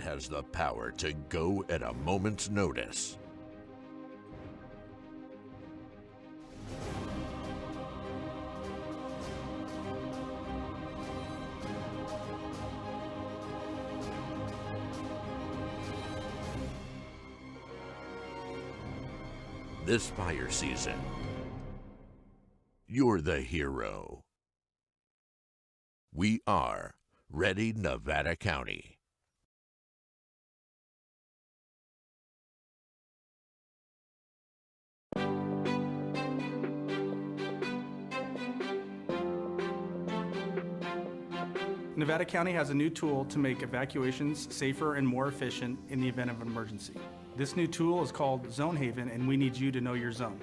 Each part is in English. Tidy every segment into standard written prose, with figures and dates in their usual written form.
has the power to go at a moment's notice. This fire season, you're the hero. We are Ready Nevada County. Nevada County has a new tool to make evacuations safer and more efficient in the event of an emergency. This new tool is called Zone Haven, and we need you to know your zone.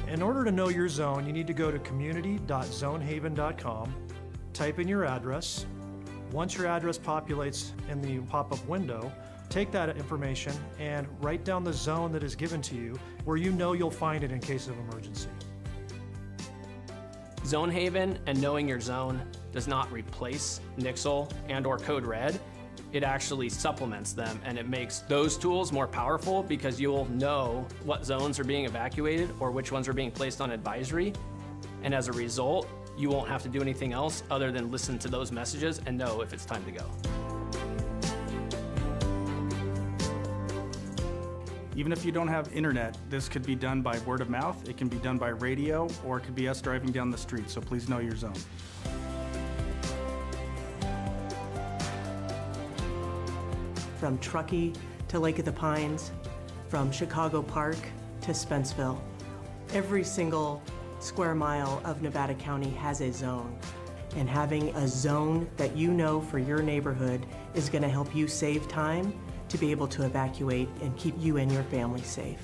In order to know your zone, you need to go to community.zonehaven.com, type in your address. Once your address populates in the pop-up window, take that information and write down the zone that is given to you where you know you'll find it in case of emergency. Zone Haven and knowing your zone does not replace Nixle and/or Code Red. It actually supplements them, and it makes those tools more powerful because you'll know what zones are being evacuated or which ones are being placed on advisory. And as a result, you won't have to do anything else other than listen to those messages and know if it's time to go. Even if you don't have internet, this could be done by word of mouth, it can be done by radio, or it could be us driving down the street, so please know your zone. From Truckee to Lake of the Pines, from Chicago Park to Spenceville, every single square mile of Nevada County has a zone. And having a zone that you know for your neighborhood is going to help you save time to be able to evacuate and keep you and your family safe.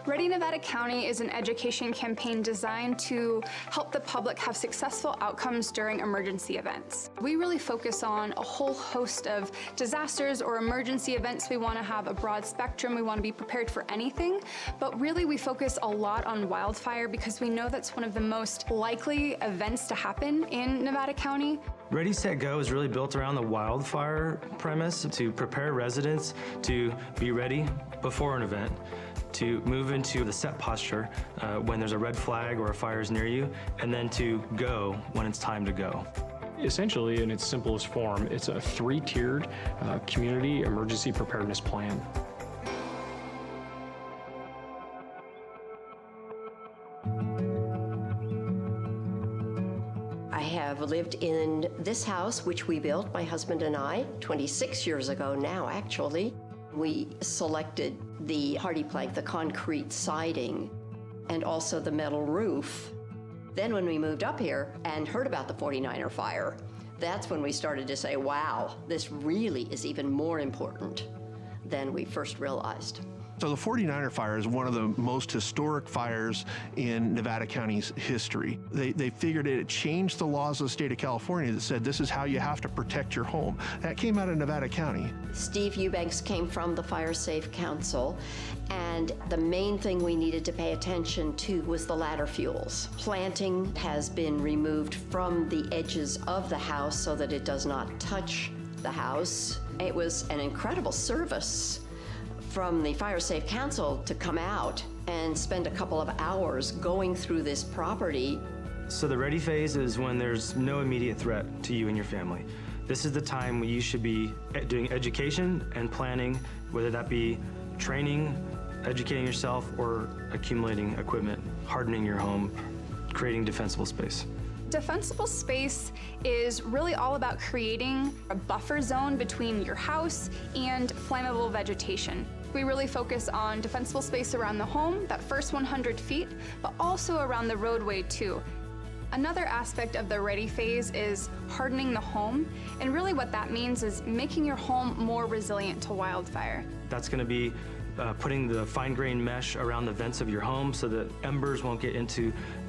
Ready Nevada County is an education campaign designed to help the public have successful outcomes during emergency events. We really focus on a whole host of disasters or emergency events. We want to have a broad spectrum. We want to be prepared for anything, but really we focus a lot on wildfire because we know that's one of the most likely events to happen in Nevada County. Ready, Set, Go is really built around the wildfire premise to prepare residents to be ready before an event, to move into the set posture when there's a red flag or a fire is near you, and then to go when it's time to go. Essentially, in its simplest form, it's a three-tiered community emergency preparedness plan. I have lived in this house, which we built, my husband and I, 26 years ago now, actually. We selected the hardy plank, the concrete siding, and also the metal roof. Then when we moved up here and heard about the 49er fire, that's when we started to say, wow, this really is even more important than we first realized. So the 49er fire is one of the most historic fires in Nevada County's history. They figured it changed the laws of the state of California that said this is how you have to protect your home. That came out of Nevada County. Steve Eubanks came from the Fire Safe Council, and the main thing we needed to pay attention to was the ladder fuels. Planting has been removed from the edges of the house so that it does not touch the house. It was an incredible service from the Fire Safe Council to come out and spend a couple of hours going through this property. So the ready phase is when there's no immediate threat to you and your family. This is the time when you should be doing education and planning, whether that be training, educating yourself, or accumulating equipment, hardening your home, creating defensible space. Defensible space is really all about creating a buffer zone between your house and flammable vegetation. We really focus on defensible space around the home, that first 100 feet, but also around the roadway too. Another aspect of the ready phase is hardening the home, and really what that means is making your home more resilient to wildfire. That's going to be putting the fine-grained mesh around the vents of your home so that embers won't get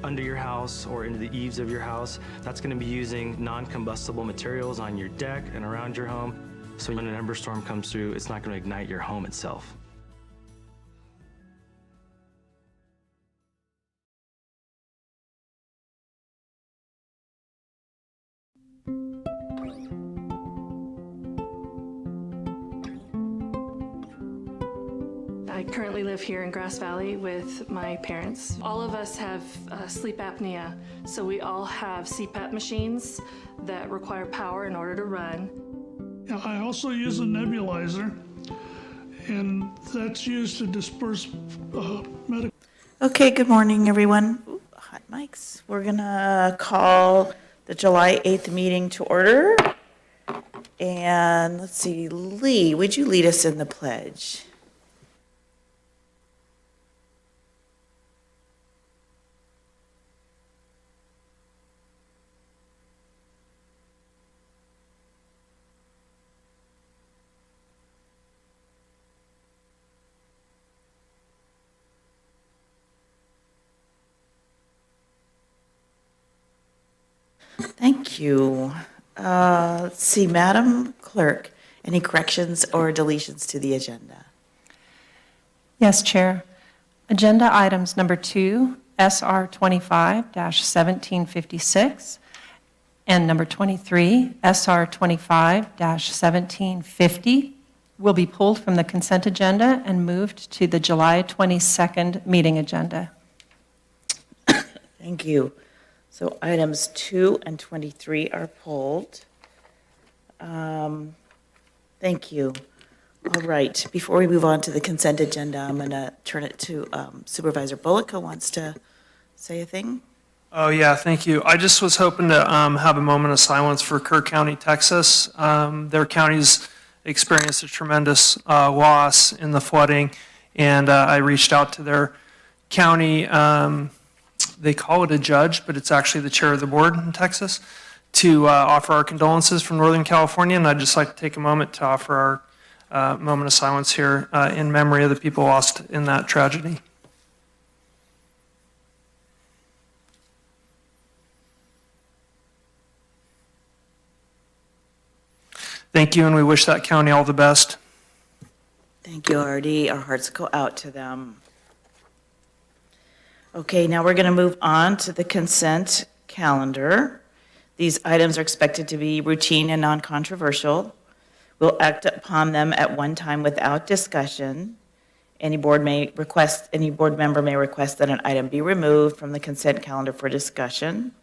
under your house or into the eaves of your house. That's going to be using non-combustible materials on your deck and around your home. So when an ember storm comes through, it's not going to ignite your home itself. I currently live here in Grass Valley with my parents. All of us have sleep apnea, so we all have CPAP machines that require power in order to run. I also use a nebulizer, and that's used to disperse medical. Okay, good morning, everyone. Ooh, hot mics. We're gonna call the July 8th meeting to order. And let's see, Lee, would you lead us in the pledge? Thank you. Let's see, Madam Clerk, any corrections or deletions to the agenda? Yes, Chair. Agenda items number 2, SR 25-1756, and number 23, SR 25-1750, will be pulled from the consent agenda and moved to the July 22nd meeting agenda. Thank you. So items 2 and 23 are pulled. Thank you. All right, before we move on to the consent agenda, I'm going to turn it to Supervisor Bullock, who wants to say a thing. Oh, yeah, thank you. I just was hoping to have a moment of silence for Kerr County, Texas. Their county's experienced a tremendous loss in the flooding, and I reached out to their county, they call it a judge, but it's actually the chair of the board in Texas, to offer our condolences from Northern California, and I'd just like to take a moment to offer our moment of silence here in memory of the people lost in that tragedy. Thank you, and we wish that county all the best. Thank you, Artie. Our hearts go out to them. Okay, now we're going to move on to the consent calendar. These items are expected to be routine and non-controversial. We'll act upon them at one time without discussion. Any board member may request that an item be removed from the consent calendar for discussion.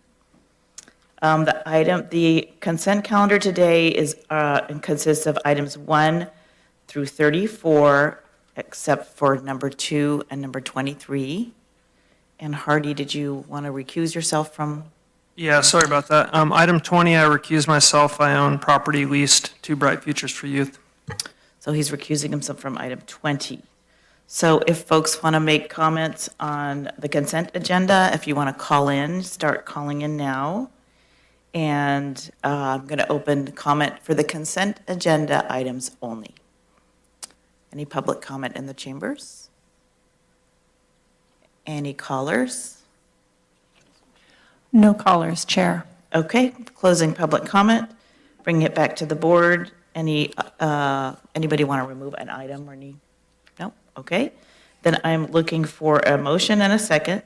The consent calendar today consists of items 1 through 34, except for number 2 and number 23. And Hardy, did you want to recuse yourself from? Yeah, sorry about that. Item 20, I recuse myself. I own property leased to Bright Futures for Youth. So he's recusing himself from item 20. So if folks want to make comments on the consent agenda, if you want to call in, start calling in now. And I'm going to open comment for the consent agenda items only. Any public comment in the chambers? Any callers? No callers, Chair. Okay, closing public comment, bringing it back to the board. Anybody want to remove an item or any? No? Okay. Then I'm looking for a motion and a second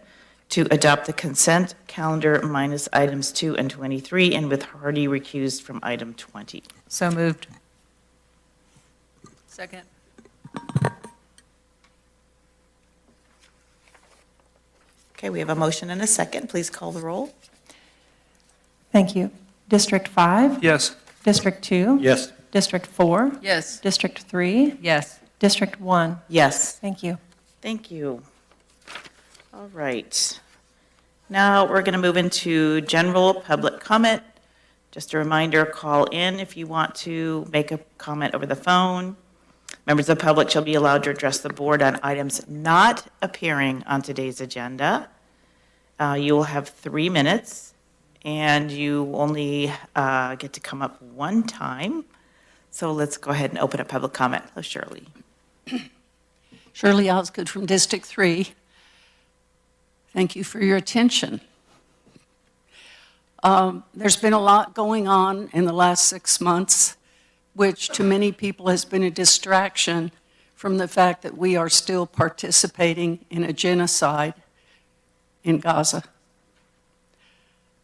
to adopt the consent calendar minus items 2 and 23, and with Hardy recused from item 20. So moved. Second. Okay, we have a motion and a second. Please call the roll. Thank you. District 5? Yes. District 2? Yes. District 4? Yes. District 3? Yes. District 1? Yes. Thank you. Thank you. All right. Now we're going to move into general public comment. Just a reminder, call in if you want to make a comment over the phone. Members of the public shall be allowed to address the board on items not appearing on today's agenda. You will have 3 minutes, and you only get to come up one time. So let's go ahead and open up public comment. Hello, Shirley. Shirley Osgood from District 3. Thank you for your attention. There's been a lot going on in the last 6 months which to many people has been a distraction from the fact that we are still participating in a genocide in Gaza.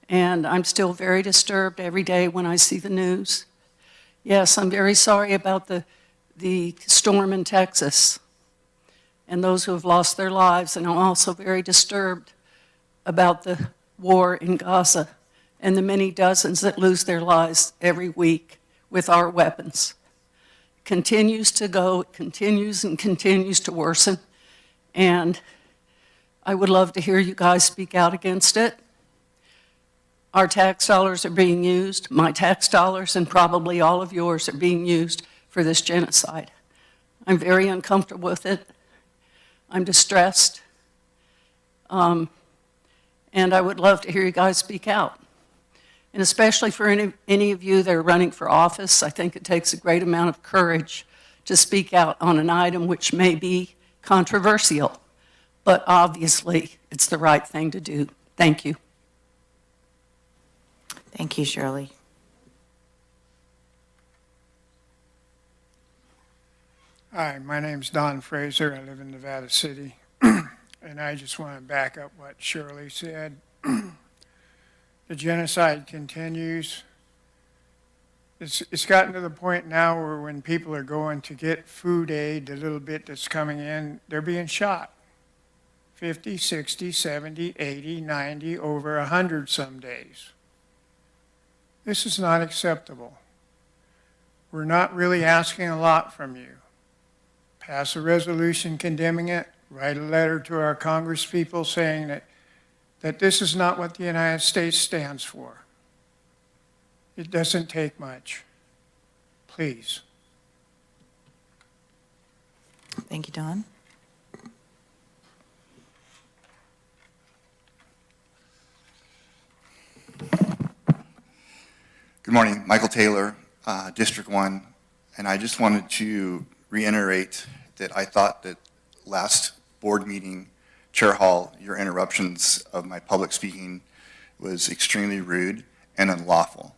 And I'm still very disturbed every day when I see the news. Yes, I'm very sorry about the storm in Texas and those who have lost their lives, and I'm also very disturbed about the war in Gaza and the many dozens that lose their lives every week with our weapons. It continues to go, it continues and continues to worsen, and I would love to hear you guys speak out against it. Our tax dollars are being used, my tax dollars and probably all of yours are being used for this genocide. I'm very uncomfortable with it. I'm distressed. And I would love to hear you guys speak out. And especially for any of you that are running for office, I think it takes a great amount of courage to speak out on an item which may be controversial, but obviously it's the right thing to do. Thank you. Thank you, Shirley. Hi, my name's Don Fraser. I live in Nevada City. And I just want to back up what Shirley said. The genocide continues. It's gotten to the point now where when people are going to get food aid, the little bit that's coming in, they're being shot. 50, 60, 70, 80, 90, over 100 some days. This is not acceptable. We're not really asking a lot from you. Pass a resolution condemning it, write a letter to our congresspeople saying that this is not what the United States stands for. It doesn't take much. Please. Thank you, Don. Good morning, Michael Taylor, District 1, and I just wanted to reiterate that I thought that last board meeting, Chair Hall, your interruptions of my public speaking was extremely rude and unlawful.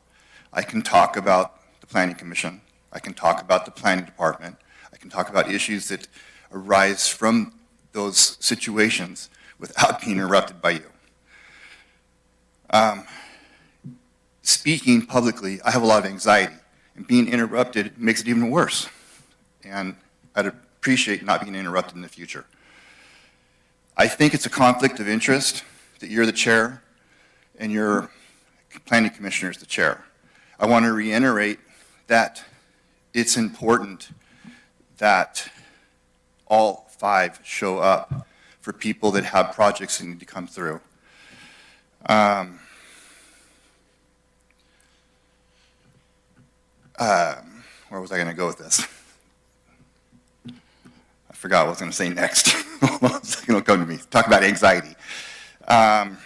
I can talk about the Planning Commission, I can talk about the Planning Department, I can talk about issues that arise from those situations without being interrupted by you. Speaking publicly, I have a lot of anxiety, and being interrupted makes it even worse. And I'd appreciate not being interrupted in the future. I think it's a conflict of interest that you're the chair and your planning commissioner is the chair. I want to reiterate that it's important that all 5 show up for people that have projects that need to come through. Where was I going to go with this? I forgot what I was going to say next. It'll come to me. Talk about anxiety. I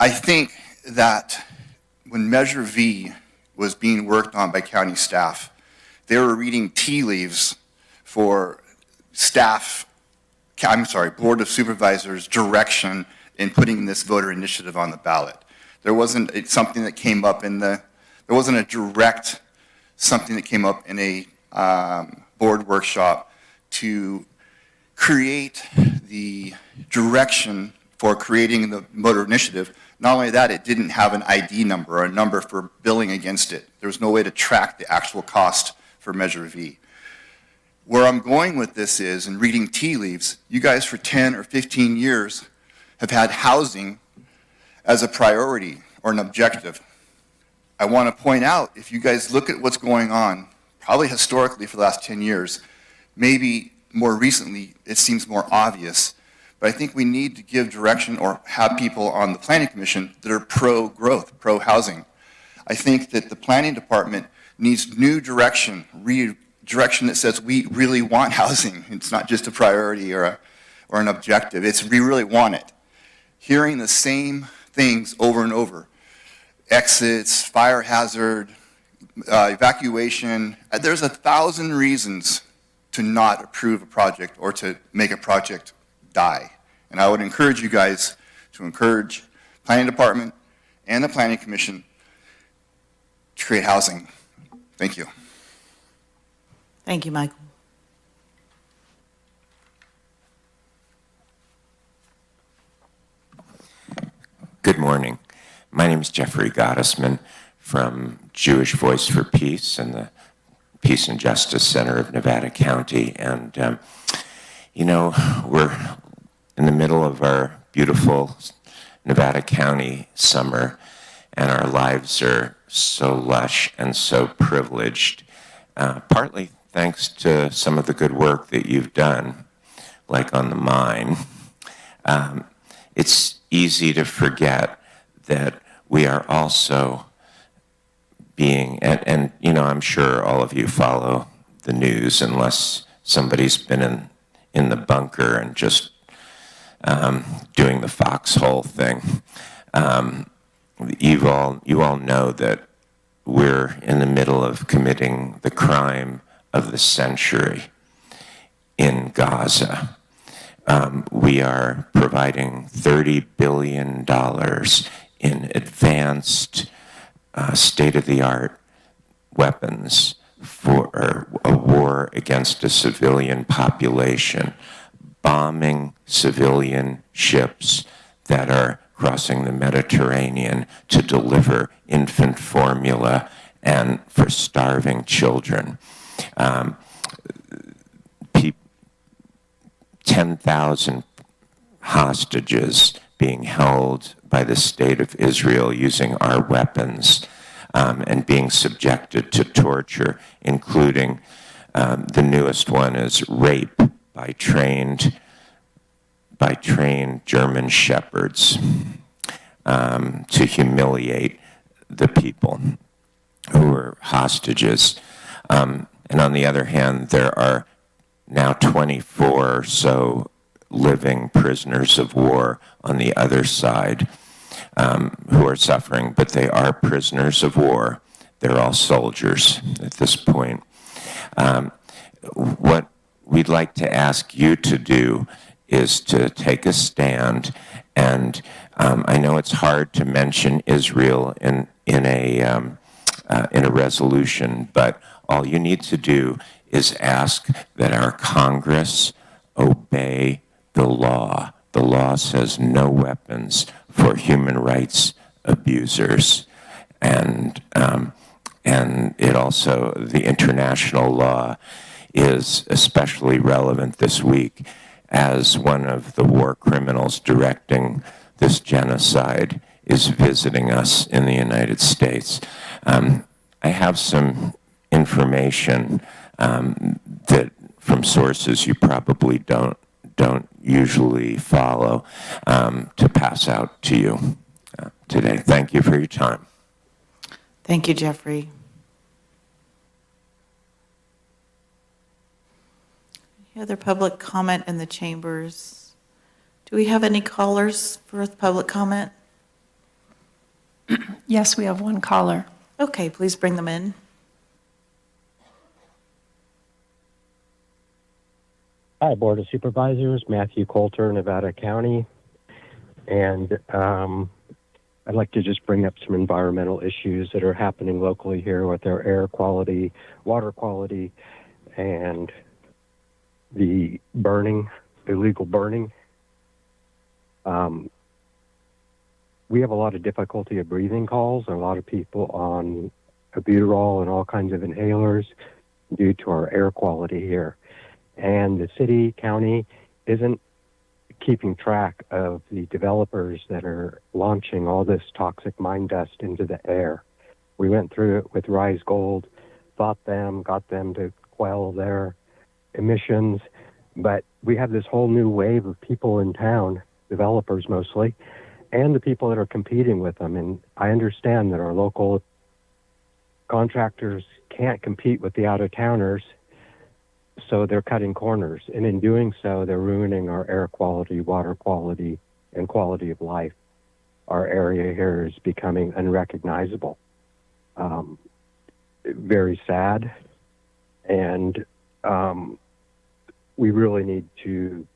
think that when Measure V was being worked on by county staff, they were reading tea leaves for Board of Supervisors direction in putting this voter initiative on the ballot. There wasn't something that came up there wasn't a direct something that came up in a board workshop to create the direction for creating the voter initiative. Not only that, it didn't have an ID number or a number for billing against it. There was no way to track the actual cost for Measure V. Where I'm going with this is, in reading tea leaves, you guys for 10 or 15 years have had housing as a priority or an objective. I want to point out, if you guys look at what's going on, probably historically for the last 10 years, maybe more recently it seems more obvious, but I think we need to give direction or have people on the Planning Commission that are pro-growth, pro-housing. I think that the Planning Department needs new direction, direction that says we really want housing. It's not just a priority or an objective. It's we really want it. Hearing the same things over and over, exits, fire hazard, evacuation, there's 1,000 reasons to not approve a project or to make a project die. And I would encourage you guys to encourage Planning Department and the Planning Commission to create housing. Thank you. Thank you, Michael. Good morning. My name is Jeffrey Gottesman from Jewish Voice for Peace and the Peace and Justice Center of Nevada County. And, you know, we're in the middle of our beautiful Nevada County summer, and our lives are so lush and so privileged, partly thanks to some of the good work that you've done, like on the mine. It's easy to forget that we are also being, and you know, I'm sure all of you follow the news unless somebody's been in the bunker and just doing the foxhole thing. You all know that we're in the middle of committing the crime of the century in Gaza. We are providing $30 billion in advanced, state-of-the-art weapons for a war against a civilian population, bombing civilian ships that are crossing the Mediterranean to deliver infant formula and for starving children. 10,000 hostages being held by the state of Israel using our weapons and being subjected to torture, including the newest one is rape by trained German shepherds to humiliate the people who are hostages. And on the other hand, there are now 24 or so living prisoners of war on the other side who are suffering, but they are prisoners of war. They're all soldiers at this point. What we'd like to ask you to do is to take a stand, and I know it's hard to mention Israel in a resolution, but all you need to do is ask that our Congress obey the law. The law says no weapons for human rights abusers. And it also, the international law is especially relevant this week as one of the war criminals directing this genocide is visiting us in the United States. I have some information that from sources you probably don't usually follow to pass out to you today. Thank you for your time. Thank you, Jeffrey. Any other public comment in the chambers? Do we have any callers for public comment? Yes, we have one caller. Okay, please bring them in. Hi, Board of Supervisors, Matthew Coulter, Nevada County. And I'd like to just bring up some environmental issues that are happening locally here with our air quality, water quality, and the burning, illegal burning. We have a lot of difficulty of breathing calls and a lot of people on albuterol and all kinds of inhalers due to our air quality here. And the city, county isn't keeping track of the developers that are launching all this toxic mine dust into the air. We went through it with Rise Gold, got them to quell their emissions, but we have this whole new wave of people in town, developers mostly, and the people that are competing with them. And I understand that our local contractors can't compete with the out-of-towners, so they're cutting corners. And in doing so, they're ruining our air quality, water quality, and quality of life. Our area here is becoming unrecognizable. Very sad. And we really need to,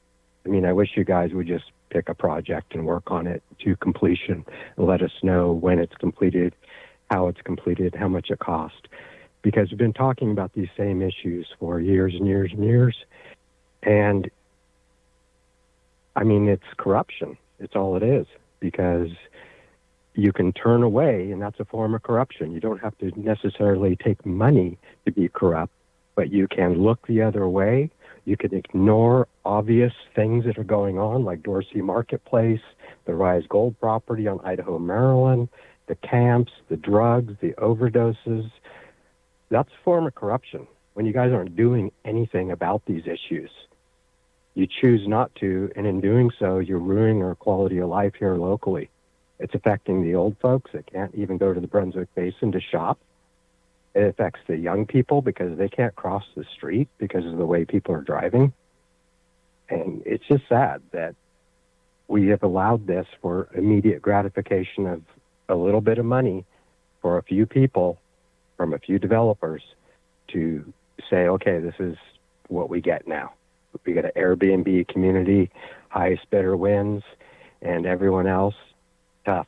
I wish you guys would just pick a project and work on it to completion and let us know when it's completed, how it's completed, how much it cost. Because we've been talking about these same issues for years and years and years. And I mean, it's corruption. It's all it is. Because you can turn away, and that's a form of corruption. You don't have to necessarily take money to be corrupt, but you can look the other way. You can ignore obvious things that are going on, like Dorsey Marketplace, the Rise Gold property on Idaho, Maryland, the camps, the drugs, the overdoses. That's a form of corruption when you guys aren't doing anything about these issues. You choose not to, and in doing so, you're ruining our quality of life here locally. It's affecting the old folks that can't even go to the Brunswick Basin to shop. It affects the young people because they can't cross the street because of the way people are driving. And it's just sad that we have allowed this for immediate gratification of a little bit of money for a few people from a few developers to say, okay, this is what we get now. We get an Airbnb community, highest bidder wins, and everyone else, tough.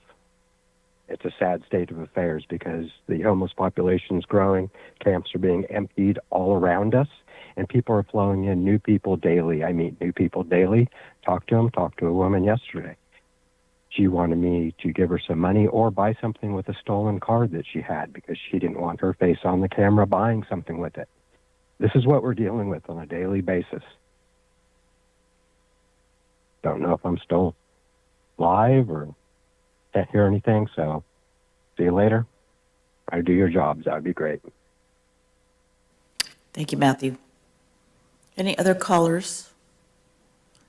It's a sad state of affairs because the homeless population is growing, camps are being emptied all around us, and people are flowing in, new people daily. I meet new people daily, talk to them, talked to a woman yesterday. She wanted me to give her some money or buy something with a stolen card that she had because she didn't want her face on the camera buying something with it. This is what we're dealing with on a daily basis. Don't know if I'm still live or can't hear anything, so see you later. Try to do your jobs. That would be great. Thank you, Matthew. Any other callers?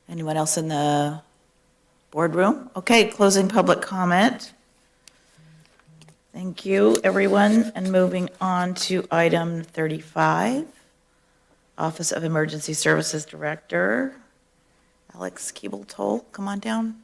Anyone else in the boardroom? Okay, closing public comment. Thank you, everyone. And moving on to item 35, Office of Emergency Services Director, Alex Keeble-Toll, come on down.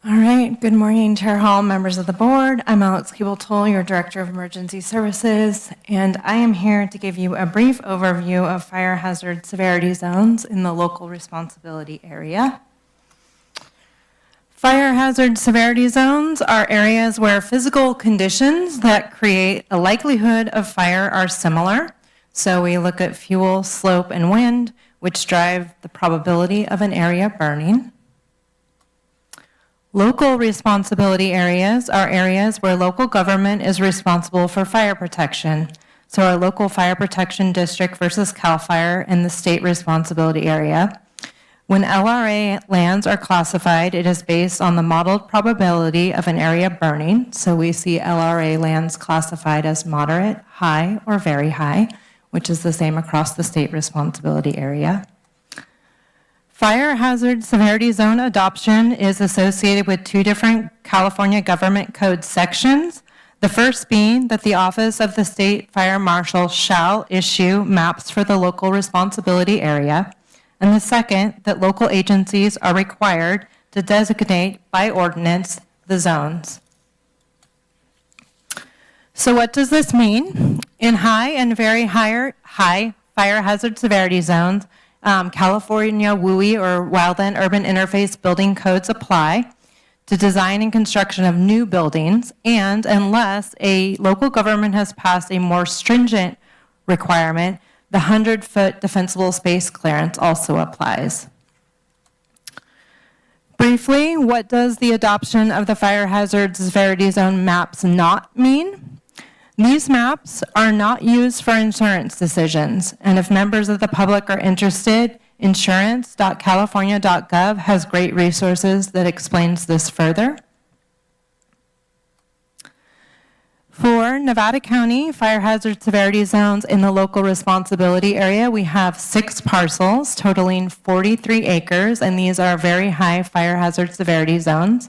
All right. Good morning, Chair Hall, members of the board. I'm Alex Keeble-Toll, your Director of Emergency Services, and I am here to give you a brief overview of fire hazard severity zones in the local responsibility area. Fire hazard severity zones are areas where physical conditions that create a likelihood of fire are similar. So we look at fuel, slope, and wind, which drive the probability of an area burning. Local responsibility areas are areas where local government is responsible for fire protection. So our local fire protection district versus CAL FIRE in the state responsibility area. When LRA lands are classified, it is based on the modeled probability of an area burning. So we see LRA lands classified as moderate, high, or very high, which is the same across the state responsibility area. Fire hazard severity zone adoption is associated with two different California Government Code sections. The first being that the Office of the State Fire Marshal shall issue maps for the local responsibility area. And the second, that local agencies are required to designate by ordinance the zones. So what does this mean? In high and very high fire hazard severity zones, California WUI or Wildland Urban Interface building codes apply to design and construction of new buildings, and unless a local government has passed a more stringent requirement, the 100-foot defensible space clearance also applies. Briefly, what does the adoption of the fire hazard severity zone maps not mean? These maps are not used for insurance decisions, and if members of the public are interested, insurance.california.gov has great resources that explains this further. For Nevada County fire hazard severity zones in the local responsibility area, we have 6 parcels totaling 43 acres, and these are very high fire hazard severity zones.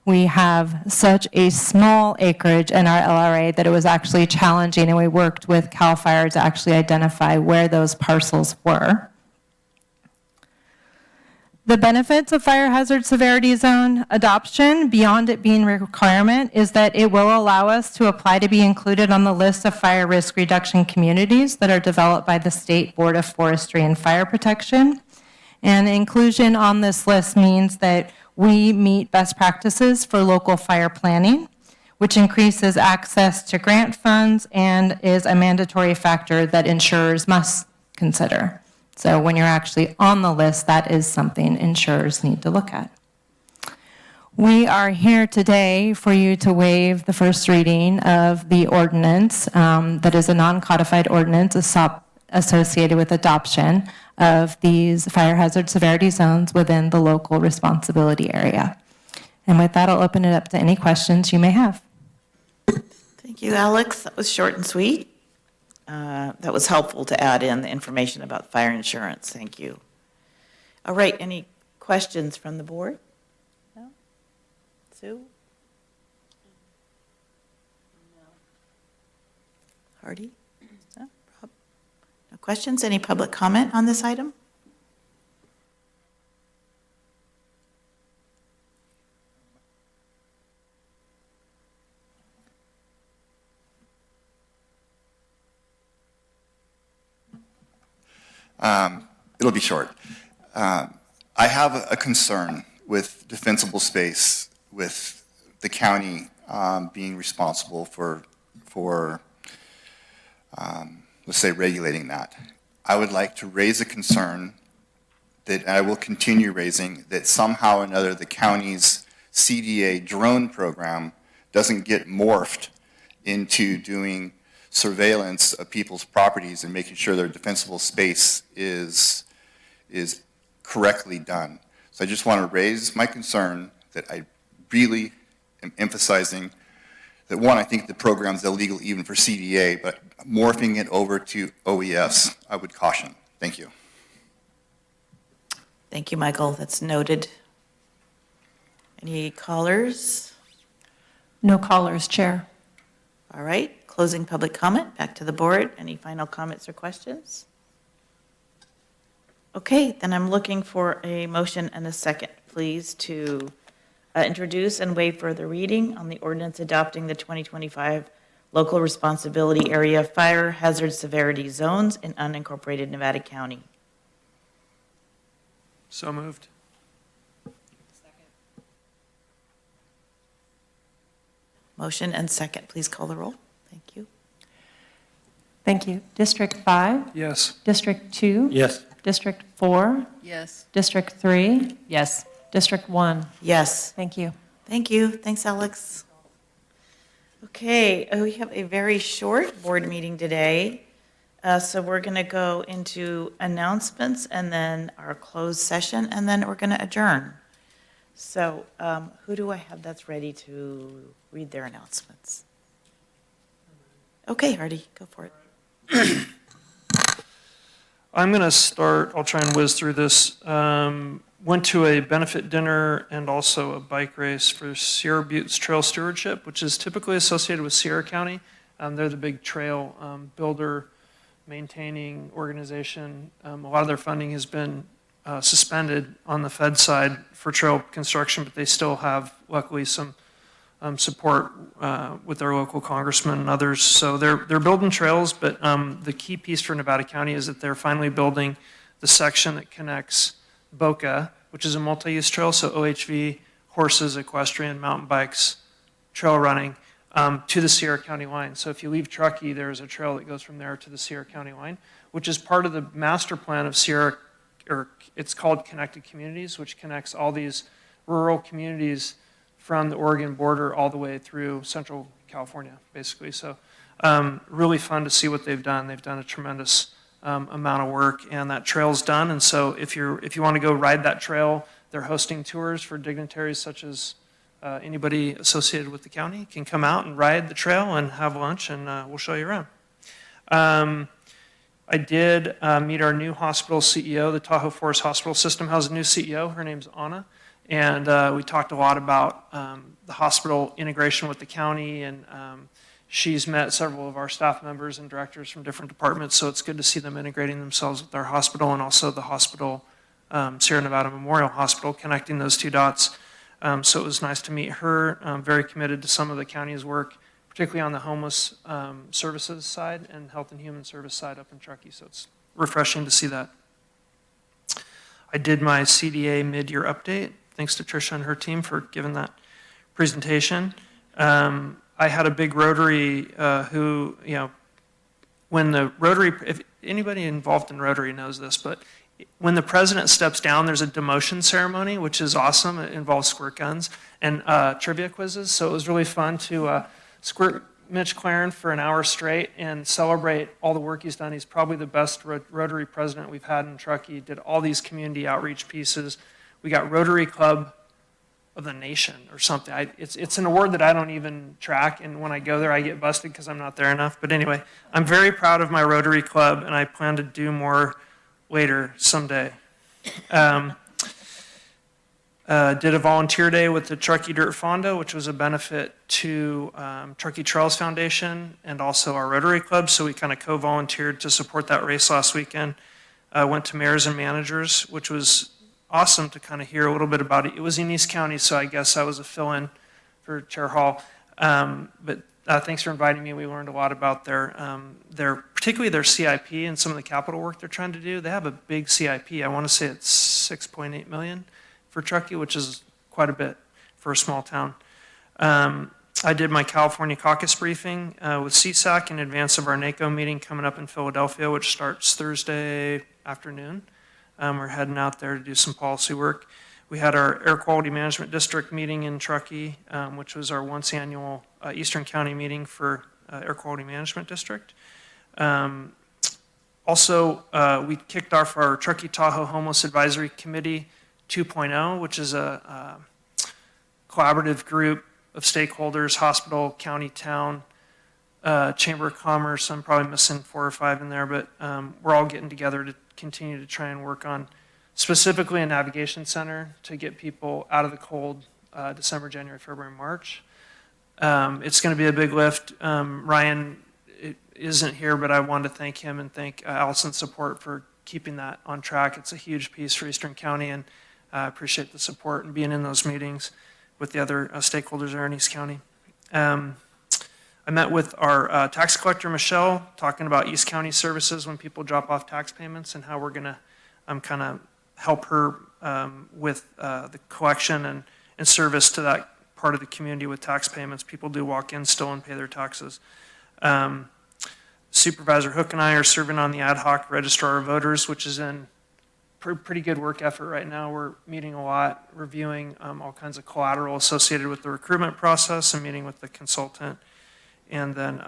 We have such a small acreage in our LRA that it was actually challenging, and we worked with CAL FIRE to actually identify where those parcels were. The benefits of fire hazard severity zone adoption, beyond it being a requirement, is that it will allow us to apply to be included on the list of fire risk reduction communities that are developed by the State Board of Forestry and Fire Protection. And inclusion on this list means that we meet best practices for local fire planning, which increases access to grant funds and is a mandatory factor that insurers must consider. So when you're actually on the list, that is something insurers need to look at. We are here today for you to waive the first reading of the ordinance that is a non-codified ordinance associated with adoption of these fire hazard severity zones within the local responsibility area. And with that, I'll open it up to any questions you may have. Thank you, Alex. That was short and sweet. That was helpful to add in the information about fire insurance. Thank you. All right, any questions from the board? No? Sue? No. Hardy? No? Rob? No questions? Any public comment on this item? It'll be short. I have a concern with defensible space, with the county being responsible for let's say, regulating that. I would like to raise a concern that I will continue raising, that somehow or another the county's CDA drone program doesn't get morphed into doing surveillance of people's properties and making sure their defensible space is correctly done. So I just want to raise my concern that I really am emphasizing that, one, I think the program's illegal even for CDA, but morphing it over to OES, I would caution. Thank you. Thank you, Michael. That's noted. Any callers? No callers, Chair. All right. Closing public comment, back to the board. Any final comments or questions? Okay, then I'm looking for a motion and a second, please, to introduce and waive further reading on the ordinance adopting the 2025 local responsibility area fire hazard severity zones in unincorporated Nevada County. So moved. Motion and second, please call the roll. Thank you. Thank you. District 5? Yes. District 2? Yes. District 4? Yes. District 3? Yes. District 1? Yes. Thank you. Thank you. Thanks, Alex. Okay, we have a very short board meeting today. So we're going to go into announcements and then our closed session, and then we're going to adjourn. So who do I have that's ready to read their announcements? Okay, Hardy, go for it. I'm going to start, I'll try and whiz through this. Went to a benefit dinner and also a bike race for Sierra Butte's Trail Stewardship, which is typically associated with Sierra County. They're the big trail builder, maintaining organization. A lot of their funding has been suspended on the Fed side for trail construction, but they still have, luckily, some support with their local congressmen and others. So they're building trails, but the key piece for Nevada County is that they're finally building the section that connects Boca, which is a multi-use trail, so OHV, horses, equestrian, mountain bikes, trail running, to the Sierra County line. So if you leave Truckee, there's a trail that goes from there to the Sierra County line, which is part of the master plan of Sierra, or it's called Connected Communities, which connects all these rural communities from the Oregon border all the way through Central California, basically. So really fun to see what they've done. They've done a tremendous amount of work, and that trail's done. And so if you want to go ride that trail, they're hosting tours for dignitaries such as anybody associated with the county can come out and ride the trail and have lunch, and we'll show you around. I did meet our new hospital CEO. The Tahoe Forest Hospital System has a new CEO. Her name's Anna. And we talked a lot about the hospital integration with the county, and she's met several of our staff members and directors from different departments, so it's good to see them integrating themselves with our hospital and also the hospital Sierra Nevada Memorial Hospital, connecting those two dots. So it was nice to meet her. Very committed to some of the county's work, particularly on the homeless services side and health and human service side up in Truckee. So it's refreshing to see that. I did my CDA mid-year update. Thanks to Tricia and her team for giving that presentation. I had a big Rotary who, when the Rotary, if anybody involved in Rotary knows this, but when the president steps down, there's a demotion ceremony, which is awesome. It involves squirt guns and trivia quizzes. So it was really fun to squirt Mitch Claren for an hour straight and celebrate all the work he's done. He's probably the best Rotary president we've had in Truckee. He did all these community outreach pieces. We got Rotary Club of the Nation or something. It's an award that I don't even track, and when I go there, I get busted because I'm not there enough. But anyway, I'm very proud of my Rotary Club, and I plan to do more later someday. Did a volunteer day with the Truckee Dirt Fonda, which was a benefit to Truckee Trails Foundation and also our Rotary Club. So we kind of co-volunteered to support that race last weekend. Went to Mayors and Managers, which was awesome to kind of hear a little bit about it. It was in East County, so I guess I was a fill-in for Chair Hall. But thanks for inviting me. We learned a lot about particularly their CIP and some of the capital work they're trying to do. They have a big CIP. I want to say it's $6.8 million for Truckee, which is quite a bit for a small town. I did my California caucus briefing with CSAC in advance of our NACO meeting coming up in Philadelphia, which starts Thursday afternoon. We're heading out there to do some policy work. We had our Air Quality Management District meeting in Truckee, which was our once annual Eastern County meeting for Air Quality Management District. Also, we kicked off our Truckee Tahoe Homeless Advisory Committee 2.0, which is a collaborative group of stakeholders, hospital, county, town, Chamber of Commerce. I'm probably missing 4 or 5 in there, but we're all getting together to continue to try and work on specifically a navigation center to get people out of the cold December, January, February, March. It's going to be a big lift. Ryan isn't here, but I wanted to thank him and thank Allison's support for keeping that on track. It's a huge piece for Eastern County, and I appreciate the support and being in those meetings with the other stakeholders there in East County. I met with our tax collector, Michelle, talking about East County services when people drop off tax payments and how we're going to kind of help her with the collection and service to that part of the community with tax payments. People do walk in still and pay their taxes. Supervisor Hook and I are serving on the ad hoc registrar of voters, which is in pretty good work effort right now. We're meeting a lot, reviewing all kinds of collateral associated with the recruitment process and meeting with the consultant. And then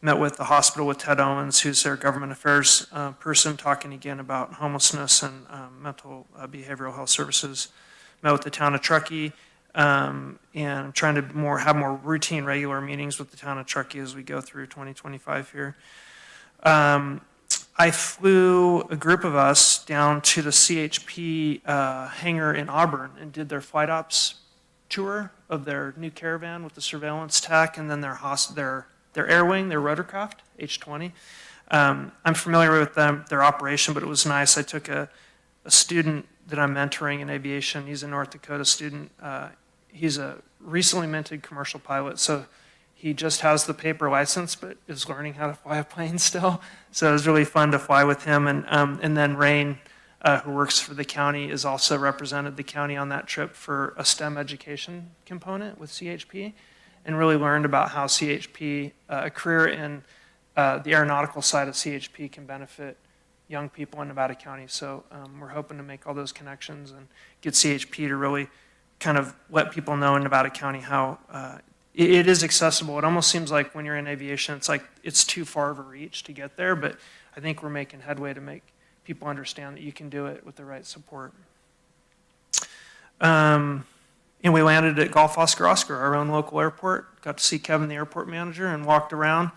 met with the hospital with Ted Owens, who's their government affairs person, talking again about homelessness and mental behavioral health services. Met with the town of Truckee, and I'm trying to have more routine, regular meetings with the town of Truckee as we go through 2025 here. I flew a group of us down to the CHP hangar in Auburn and did their flight ops tour of their new Caravan with the surveillance tech, and then their air wing, their rotorcraft, H-20. I'm familiar with their operation, but it was nice. I took a student that I'm mentoring in aviation. He's a North Dakota student. He's a recently minted commercial pilot, so he just has the paper license, but is learning how to fly a plane still. So it was really fun to fly with him. And then Rain, who works for the county, is also represented the county on that trip for a STEM education component with CHP, and really learned about how CHP, a career in the aeronautical side of CHP, can benefit young people in Nevada County. So we're hoping to make all those connections and get CHP to really kind of let people know in Nevada County how it is accessible. It almost seems like when you're in aviation, it's like it's too far of a reach to get there, but I think we're making headway to make people understand that you can do it with the right support. And we landed at Gulf Oscar, our own local airport. Got to see Kevin, the airport manager, and walked around.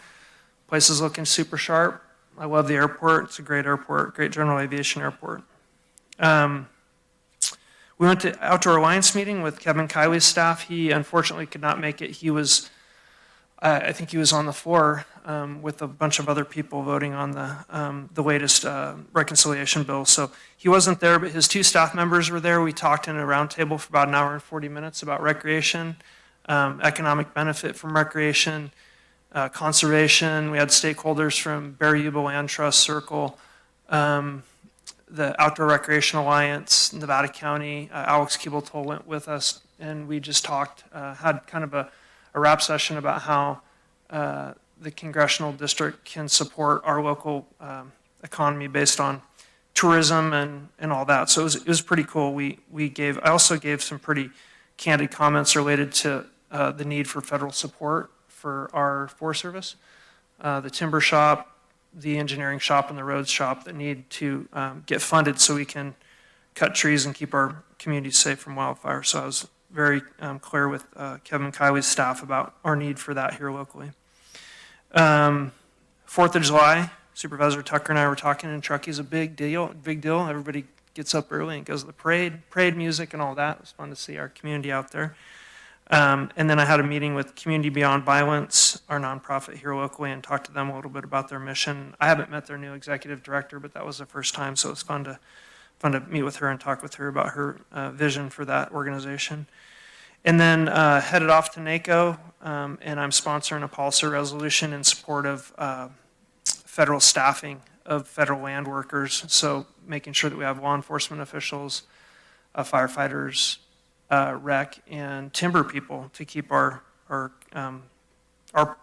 Place is looking super sharp. I love the airport. It's a great airport, great general aviation airport. We went to Outdoor Alliance meeting with Kevin Kiley's staff. He unfortunately could not make it. He was I think he was on the floor with a bunch of other people voting on the latest reconciliation bill. So he wasn't there, but his 2 staff members were there. We talked in a roundtable for about an hour and 40 minutes about recreation, economic benefit from recreation, conservation. We had stakeholders from Bear Yuba Land Trust Circle, the Outdoor Recreation Alliance, Nevada County. Alex Keeble went with us, and we just talked, had kind of a wrap session about how the congressional district can support our local economy based on tourism and all that. So it was pretty cool. I also gave some pretty candid comments related to the need for federal support for our Forest Service, the timber shop, the engineering shop, and the roads shop that need to get funded so we can cut trees and keep our communities safe from wildfire. So I was very clear with Kevin Kiley's staff about our need for that here locally. 4th of July, Supervisor Tucker and I were talking, and Truckee is a big deal. Everybody gets up early and goes to the parade music and all that. It was fun to see our community out there. And then I had a meeting with Community Beyond Violence, our nonprofit here locally, and talked to them a little bit about their mission. I haven't met their new executive director, but that was the first time, so it was fun to meet with her and talk with her about her vision for that organization. And then headed off to NACO, and I'm sponsoring a policy resolution in support of federal staffing of federal land workers. So making sure that we have law enforcement officials, firefighters, rec, and timber people to keep our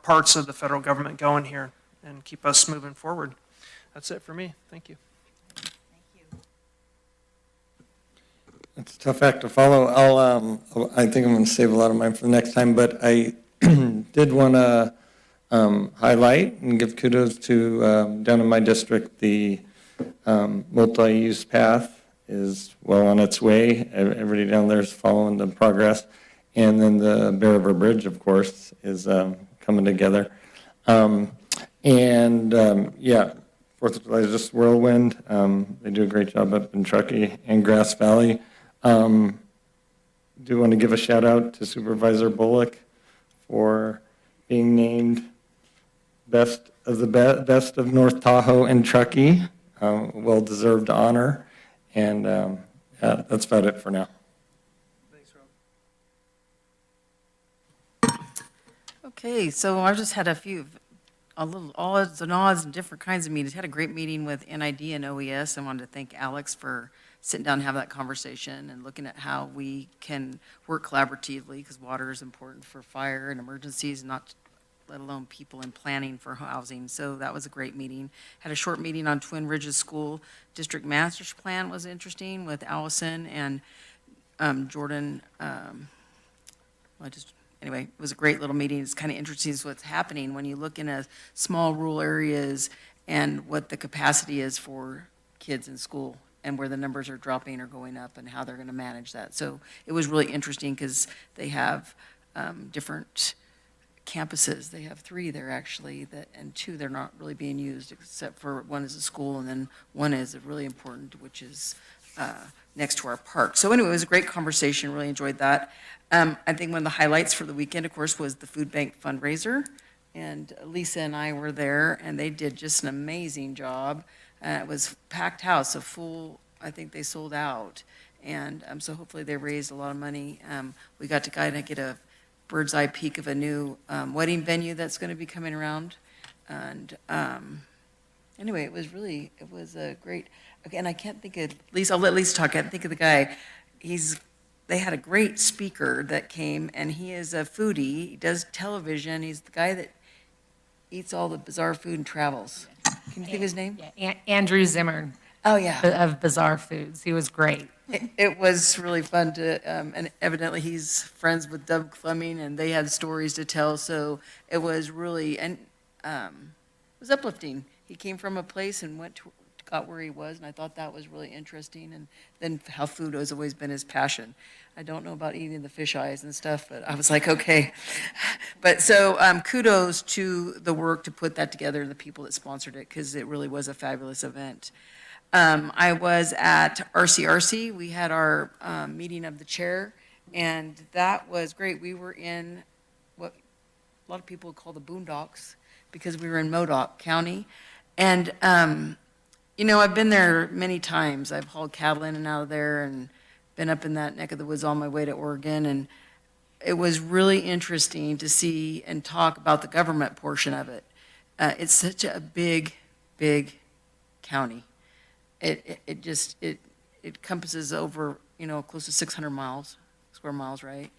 parts of the federal government going here and keep us moving forward. That's it for me. Thank you. It's a tough act to follow. I think I'm going to save a lot of mine for the next time, but I did want to highlight and give kudos to down in my district, the multi-use path is well on its way. Everybody down there is following the progress. And then the Bear River Bridge, of course, is coming together. Yeah, 4th of July is just whirlwind. They do a great job up in Truckee and Grass Valley. Do want to give a shout out to Supervisor Bullock for being named best of North Tahoe and Truckee. Well-deserved honor. And that's about it for now. Thanks, Rob. Okay, so I just had a little odds and odds and different kinds of meetings. Had a great meeting with NID and OES. I wanted to thank Alex for sitting down and having that conversation and looking at how we can work collaboratively, because water is important for fire and emergencies, not let alone people in planning for housing. So that was a great meeting. Had a short meeting on Twin Ridges School District Master's Plan, was interesting, with Allison and Jordan. Anyway, it was a great little meeting. It's kind of interesting what's happening when you look in a small rural areas and what the capacity is for kids in school and where the numbers are dropping or going up and how they're going to manage that. So it was really interesting because they have different campuses. They have 3 there actually, and 2 they're not really being used, except for one is a school and then one is really important, which is next to our park. So anyway, it was a great conversation. Really enjoyed that. I think one of the highlights for the weekend, of course, was the food bank fundraiser, and Lisa and I were there, and they did just an amazing job. It was packed house, a full. I think they sold out, and so hopefully they raised a lot of money. We got to kind of get a bird's eye peek of a new wedding venue that's going to be coming around. And anyway, it was a great, again, I can't think of, Lisa, I'll let Lisa talk. I can't think of the guy. They had a great speaker that came, and he is a foodie. He does television. He's the guy that eats all the bizarre food and travels. Can you think of his name? Yeah, Andrew Zimmern. Oh, yeah. Of Bizarre Foods. He was great. It was really fun to, and evidently he's friends with Doug Fleming, and they had stories to tell, so it was really, and it was uplifting. He came from a place and got where he was, and I thought that was really interesting, and then how food has always been his passion. I don't know about eating the fish eyes and stuff, but I was like, okay. But so kudos to the work to put that together and the people that sponsored it, because it really was a fabulous event. I was at RCRC. We had our meeting of the chair, and that was great. We were in a lot of people call the boondocks, because we were in Modoc County. And, you know, I've been there many times. I've hauled cattle in and out of there and been up in that neck of the woods on my way to Oregon. And it was really interesting to see and talk about the government portion of it. It's such a big, big county. It encompasses over, you know, close to 600 square miles, right?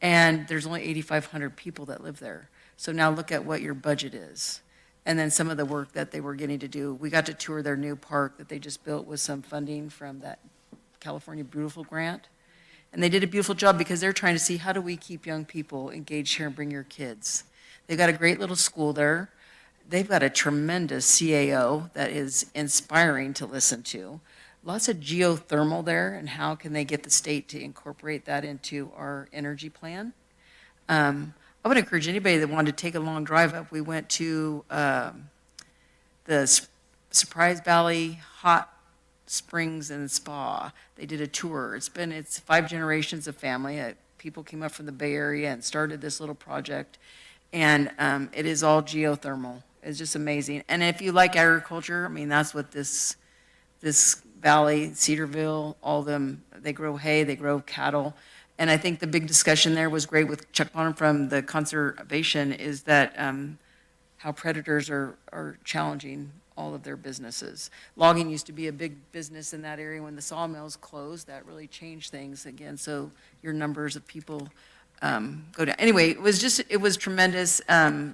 And there's only 8,500 people that live there. So now look at what your budget is. And then some of the work that they were getting to do. We got to tour their new park that they just built with some funding from that California Beautiful grant. And they did a beautiful job because they're trying to see, how do we keep young people engaged here and bring your kids? They've got a great little school there. They've got a tremendous CAO that is inspiring to listen to. Lots of geothermal there, and how can they get the state to incorporate that into our energy plan? I would encourage anybody that wanted to take a long drive up. We went to the Surprise Valley Hot Springs and Spa. They did a tour. It's 5 generations of family. People came up from the Bay Area and started this little project, and it is all geothermal. It's just amazing. And if you like agriculture, I mean, that's what this valley, Cedarville, all of them, they grow hay, they grow cattle. And I think the big discussion there was great with Chuck Bonham from the conservation, is that how predators are challenging all of their businesses. Logging used to be a big business in that area. When the sawmills closed, that really changed things again. So your numbers of people go down. Anyway, it was tremendous.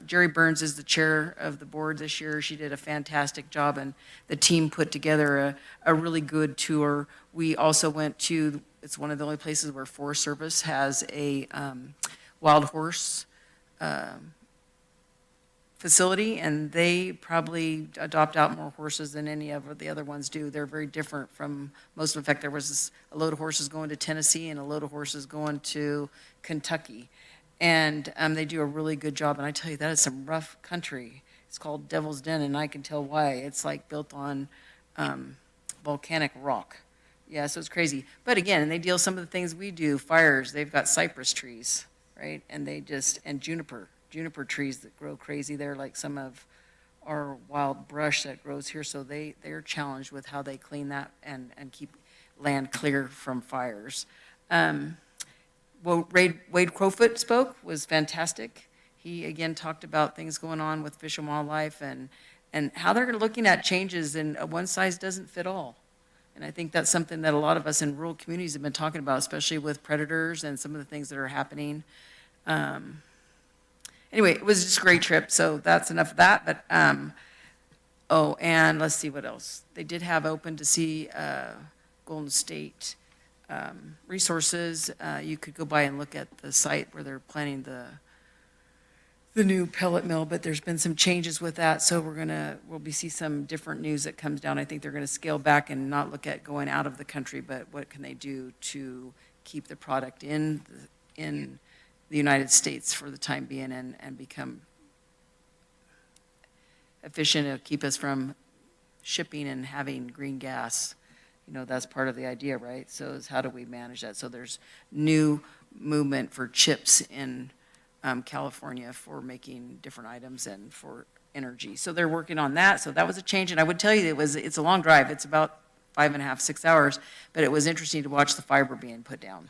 Jerry Burns is the chair of the board this year. She did a fantastic job, and the team put together a really good tour. We also went to, it's one of the only places where Forest Service has a wild horse facility, and they probably adopt out more horses than any of the other ones do. They're very different from most of them. In fact, there was a load of horses going to Tennessee and a load of horses going to Kentucky. And they do a really good job. And I tell you, that is some rough country. It's called Devil's Den, and I can tell why. It's like built on volcanic rock. Yeah, so it's crazy. But again, they deal some of the things we do, fires. They've got cypress trees, right? And and juniper trees that grow crazy there, like some of our wild brush that grows here. So they're challenged with how they clean that and keep land clear from fires. Well, Wade Crowfoot spoke, was fantastic. He again talked about things going on with Fish and Wildlife and how they're looking at changes, and one size doesn't fit all. And I think that's something that a lot of us in rural communities have been talking about, especially with predators and some of the things that are happening. Anyway, it was just a great trip, so that's enough of that. But, and let's see what else. They did have open to see Golden State resources. You could go by and look at the site where they're planning the new pellet mill, but there's been some changes with that, so we'll see some different news that comes down. I think they're going to scale back and not look at going out of the country, but what can they do to keep the product in the United States for the time being and become efficient to keep us from shipping and having green gas. You know, that's part of the idea, right? So is how do we manage that? So there's new movement for chips in California for making different items and for energy. So they're working on that. So that was a change. And I would tell you it's a long drive. It's about 5.5, 6 hours, but it was interesting to watch the fiber being put down.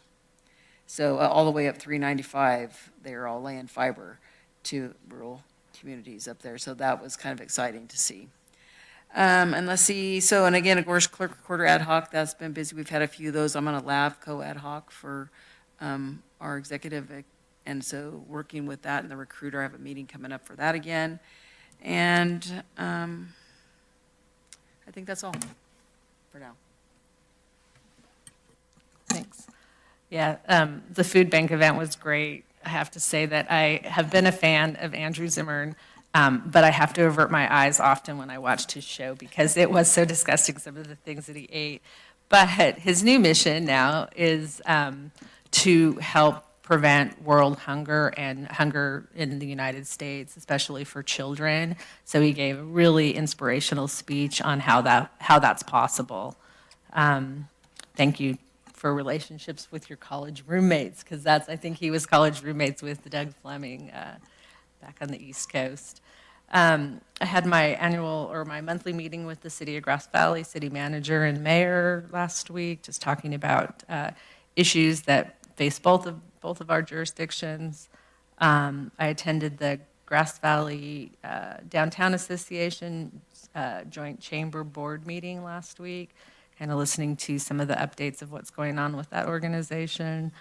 So all the way up 395, they're all laying fiber to rural communities up there. So that was kind of exciting to see. And let's see, and again, of course, clerk recorder ad hoc, that's been busy. We've had a few of those. I'm on a LAVCO ad hoc for our executive, and so working with that and the recruiter. I have a meeting coming up for that again. And I think that's all for now. Thanks. Yeah, the food bank event was great. I have to say that I have been a fan of Andrew Zimmern, but I have to avert my eyes often when I watched his show because it was so disgusting, some of the things that he ate. But his new mission now is to help prevent world hunger and hunger in the United States, especially for children. So he gave a really inspirational speech on how that's possible. Thank you for relationships with your college roommates, because I think he was college roommates with Doug Fleming. back on the East Coast. I had my annual or my monthly meeting with the City of Grass Valley City Manager and Mayor last week, just talking about issues that face both of our jurisdictions. I attended the Grass Valley Downtown Association Joint Chamber Board meeting last week, kind of listening to some of the updates of what's going on with that organization.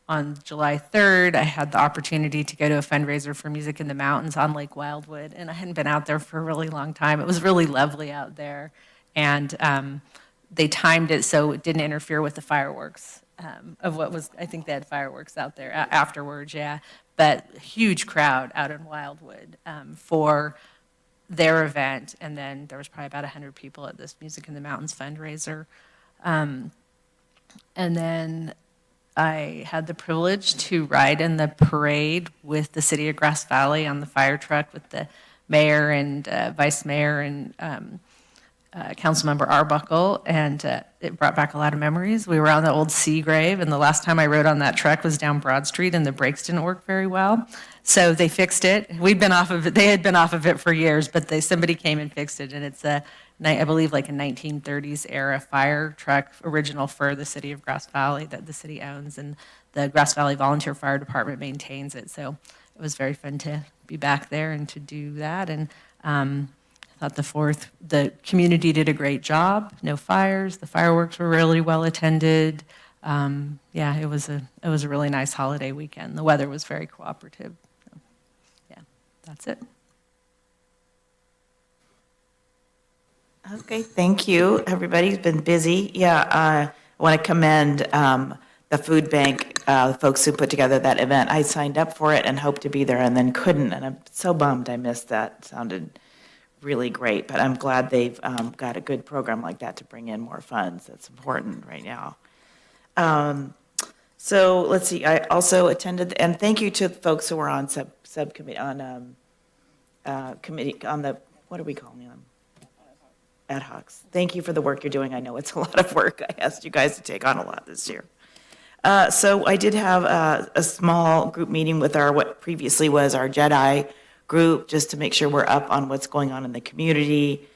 On July 3rd, I had the opportunity to go to a fundraiser for Music in the Mountains on Lake Wildwood, and I hadn't been out there for a really long time. It was really lovely out there, and they timed it so it didn't interfere with the fireworks of what was, I think they had fireworks out there afterwards, yeah. But a huge crowd out in Wildwood for their event, and then there was probably about 100 people at this Music in the Mountains fundraiser. And then I had the privilege to ride in the parade with the City of Grass Valley on the fire truck with the mayor and vice mayor and Councilmember Arbuckle, and it brought back a lot of memories. We were on the old Seagrave, and the last time I rode on that truck was down Broad Street, and the brakes didn't work very well. So they fixed it. We'd been off of it. They had been off of it for years, but somebody came and fixed it, and it's I believe like a 1930s era fire truck, original for the City of Grass Valley that the city owns, and the Grass Valley Volunteer Fire Department maintains it. So it was very fun to be back there and to do that. And I thought the community did a great job. No fires. The fireworks were really well attended. Yeah, it was a really nice holiday weekend. The weather was very cooperative. So, yeah, that's it. Okay, thank you. Everybody's been busy. Yeah, I want to commend the food bank, the folks who put together that event. I signed up for it and hoped to be there and then couldn't, and I'm so bummed I missed that. It sounded really great, but I'm glad they've got a good program like that to bring in more funds. That's important right now. So let's see, I also attended, and thank you to the folks who were on subcommittee, on committee, on the, what are we calling them? Ad hocs. Thank you for the work you're doing. I know it's a lot of work. I asked you guys to take on a lot this year. So I did have a small group meeting with what previously was our JEDI group, just to make sure we're up on what's going on in the community.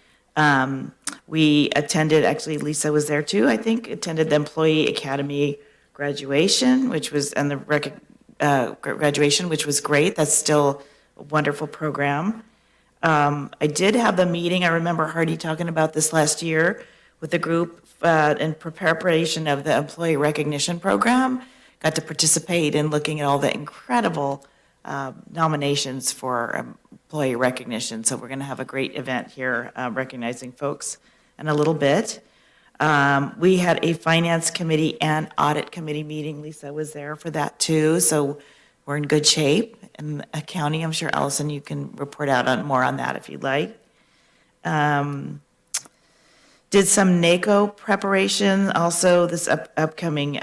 We attended, actually Lisa was there too, I think, attended the Employee Academy graduation, which was, and the graduation, which was great. That's still a wonderful program. I did have the meeting, I remember Hardy talking about this last year with the group in preparation of the employee recognition program. Got to participate in looking at all the incredible nominations for employee recognition. So we're going to have a great event here recognizing folks in a little bit. We had a finance committee and audit committee meeting. Lisa was there for that too. So we're in good shape in the county. I'm sure, Allison, you can report out on more on that if you'd like. Did some NACO preparation, also this upcoming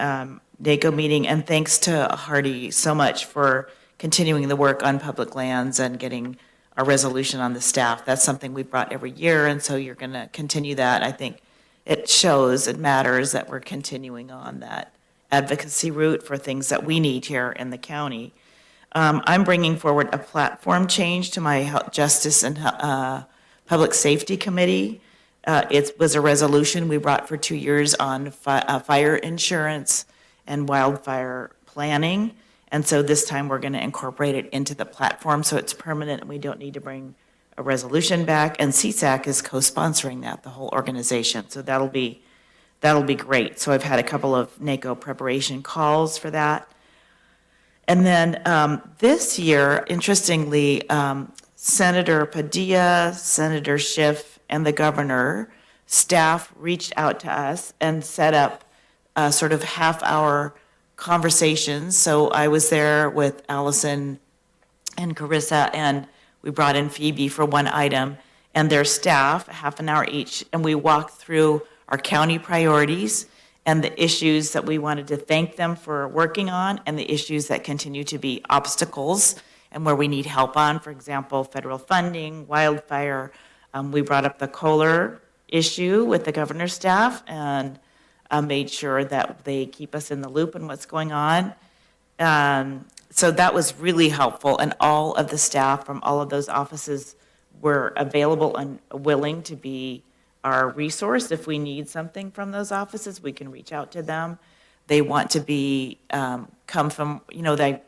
NACO meeting, and thanks to Hardy so much for continuing the work on public lands and getting a resolution on the staff. That's something we brought every year, and so you're going to continue that. I think it shows, it matters that we're continuing on that advocacy route for things that we need here in the county. I'm bringing forward a platform change to my Justice and Public Safety Committee. It was a resolution we brought for 2 years on fire insurance and wildfire planning. And so this time we're going to incorporate it into the platform so it's permanent and we don't need to bring a resolution back. And CSAC is co-sponsoring that, the whole organization. So that'll be great. So I've had a couple of NACO preparation calls for that. And then this year, interestingly, Senator Padilla, Senator Schiff, and the governor staff reached out to us and set up sort of half-hour conversations. So I was there with Allison and Carissa, and we brought in Phoebe for one item, and their staff, half an hour each, and we walked through our county priorities and the issues that we wanted to thank them for working on, and the issues that continue to be obstacles and where we need help on, for example, federal funding, wildfire. We brought up the Kohler issue with the governor's staff and made sure that they keep us in the loop on what's going on. So that was really helpful, and all of the staff from all of those offices were available and willing to be our resource. If we need something from those offices, we can reach out to them. They want to be, come from, they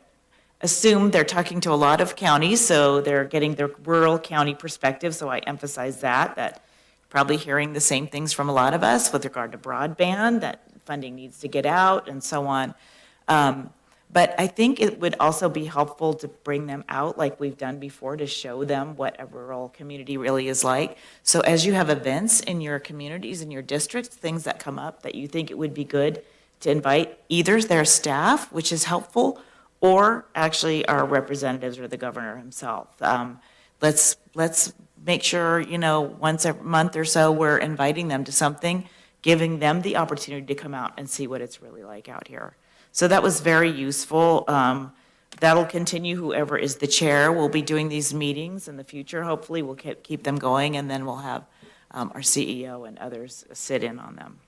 assume they're talking to a lot of counties, so they're getting their rural county perspective, so I emphasize that probably hearing the same things from a lot of us with regard to broadband, that funding needs to get out and so on. But I think it would also be helpful to bring them out like we've done before to show them what a rural community really is like. So as you have events in your communities, in your districts, things that come up that you think it would be good to invite either their staff, which is helpful, or actually our representatives or the governor himself. Let's make sure, once a month or so, we're inviting them to something, giving them the opportunity to come out and see what it's really like out here. So that was very useful. That'll continue. Whoever is the chair will be doing these meetings in the future. Hopefully we'll keep them going, and then we'll have our CEO and others sit in on them.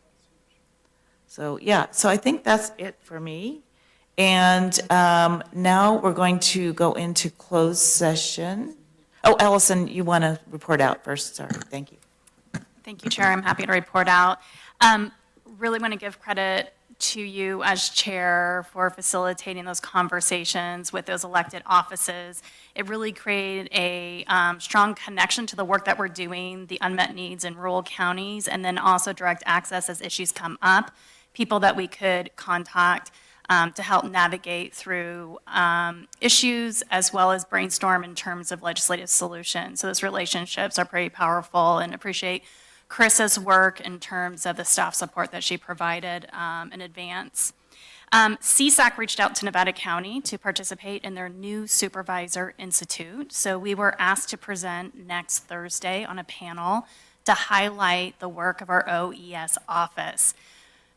So yeah, so I think that's it for me. And now we're going to go into closed session. Oh, Allison, you want to report out first? Sorry, thank you. Thank you, Chair. I'm happy to report out. Really want to give credit to you as chair for facilitating those conversations with those elected offices. It really created a strong connection to the work that we're doing, the unmet needs in rural counties, and then also direct access as issues come up, people that we could contact to help navigate through issues as well as brainstorm in terms of legislative solutions. So those relationships are pretty powerful, and appreciate Chris's work in terms of the staff support that she provided in advance. CSAC reached out to Nevada County to participate in their new Supervisor Institute. So we were asked to present next Thursday on a panel to highlight the work of our OES office.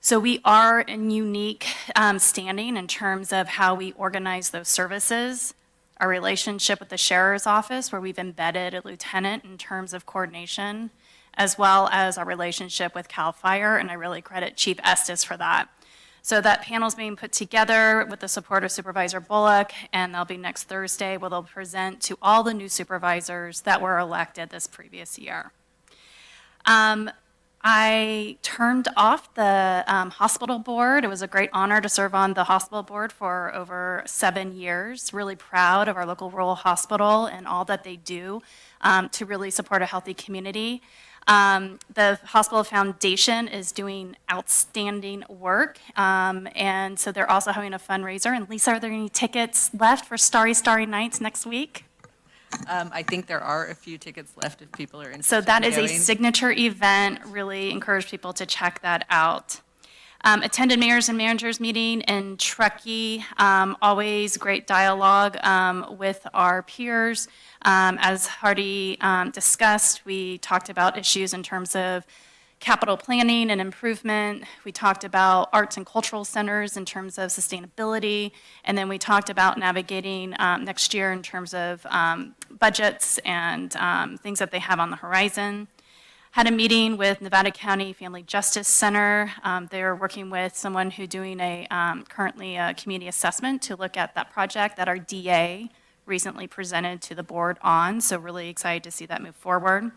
So we are in unique standing in terms of how we organize those services, our relationship with the Sheriff's Office, where we've embedded a lieutenant in terms of coordination, as well as our relationship with CAL FIRE, and I really credit Chief Estes for that. So that panel's being put together with the support of Supervisor Bullock, and they'll be next Thursday, where they'll present to all the new supervisors that were elected this previous year. I turned off the hospital board. It was a great honor to serve on the hospital board for over 7 years. Really proud of our local rural hospital and all that they do to really support a healthy community. The hospital foundation is doing outstanding work, and so they're also having a fundraiser. And Lisa, are there any tickets left for Starry Nights next week? I think there are a few tickets left if people are interested. So that is in a going. signature event. Really encourage people to check that out. Attended mayors and managers meeting in Truckee. Always great dialogue with our peers. As Hardy discussed, we talked about issues in terms of capital planning and improvement. We talked about arts and cultural centers in terms of sustainability. And then we talked about navigating next year in terms of budgets and things that they have on the horizon. Had a meeting with Nevada County Family Justice Center. They're working with someone who's doing currently a community assessment to look at that project that our DA recently presented to the board on. So really excited to see that move forward.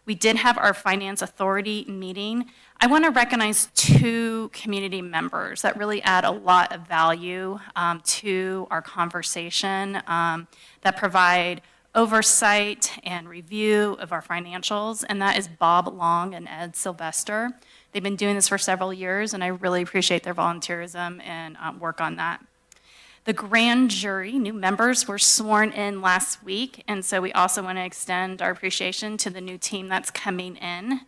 We did have our Finance Authority meeting. I want to recognize 2 community members that really add a lot of value to our conversation, that provide oversight and review of our financials, and that is Bob Long and Ed Sylvester. They've been doing this for several years, and I really appreciate their volunteerism and work on that. The grand jury, new members were sworn in last week, and so we also want to extend our appreciation to the new team that's coming in.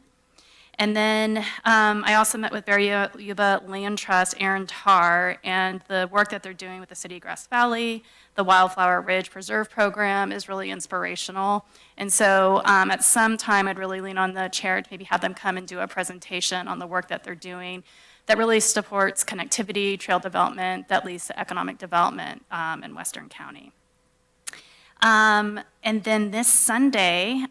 And then I also met with Yuba Land Trust, Aaron Tarr, and the work that they're doing with the City of Grass Valley, the Wildflower Ridge Preserve Program is really inspirational. And so at some time, I'd really lean on the chair to maybe have them come and do a presentation on the work that they're doing that really supports connectivity, trail development, that leads to economic development in Western County. And then this Sunday,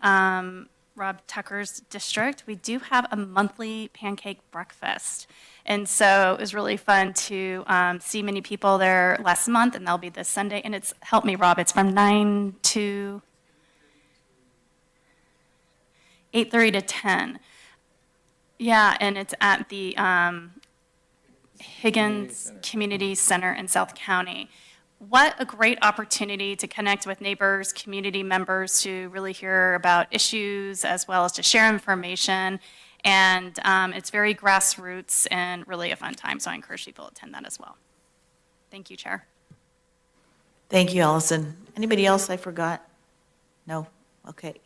Rob Tucker's district, we do have a monthly pancake breakfast. And so it was really fun to see many people there last month, and that'll be this Sunday. And it's, help me, Rob, it's from 9 to 8:30 to 10. Yeah, and it's at the Higgins Community Center in South County. What a great opportunity to connect with neighbors, community members, to really hear about issues as well as to share information. And it's very grassroots and really a fun time, so I encourage people to attend that as well. Thank you, Chair. Thank you, Allison. Anybody else I forgot? No? Okay.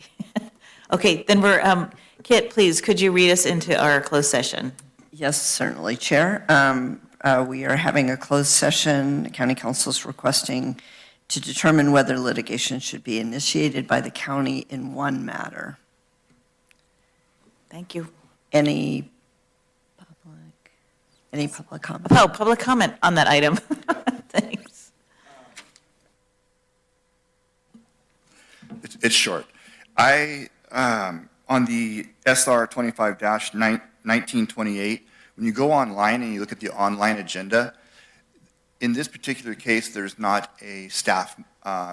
Okay, then we're, Kit, please, could you read us into our closed session? Yes, certainly, Chair. We are having a closed session. County Council is requesting to determine whether litigation should be initiated by the county in one matter. Thank you. Any public comment? Oh, public comment on that item. Thanks. It's short. On the SR 25-1928, when you go online and you look at the online agenda, in this particular case, there's not a staff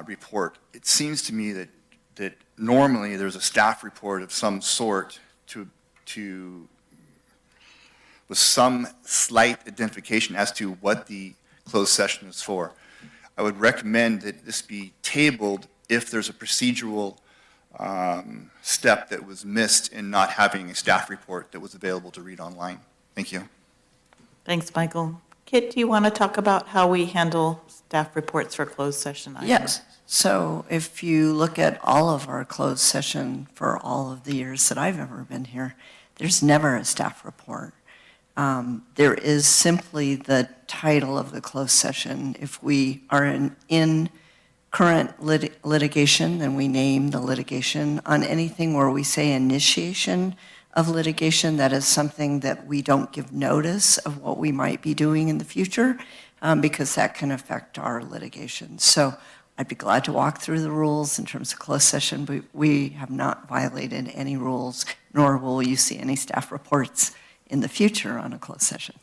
report. It seems to me that normally there's a staff report of some sort with some slight identification as to what the closed session is for. I would recommend that this be tabled if there's a procedural step that was missed in not having a staff report that was available to read online. Thank you. Thanks, Michael. Kit, do you want to talk about how we handle staff reports for closed session items? Yes. So if you look at all of our closed session for all of the years that I've ever been here, there's never a staff report. There is simply the title of the closed session. If we are in current litigation, then we name the litigation. On anything where we say initiation of litigation, that is something that we don't give notice of what we might be doing in the future, because that can affect our litigation. So I'd be glad to walk through the rules in terms of closed session, but we have not violated any rules, nor will you see any staff reports in the future on a closed session.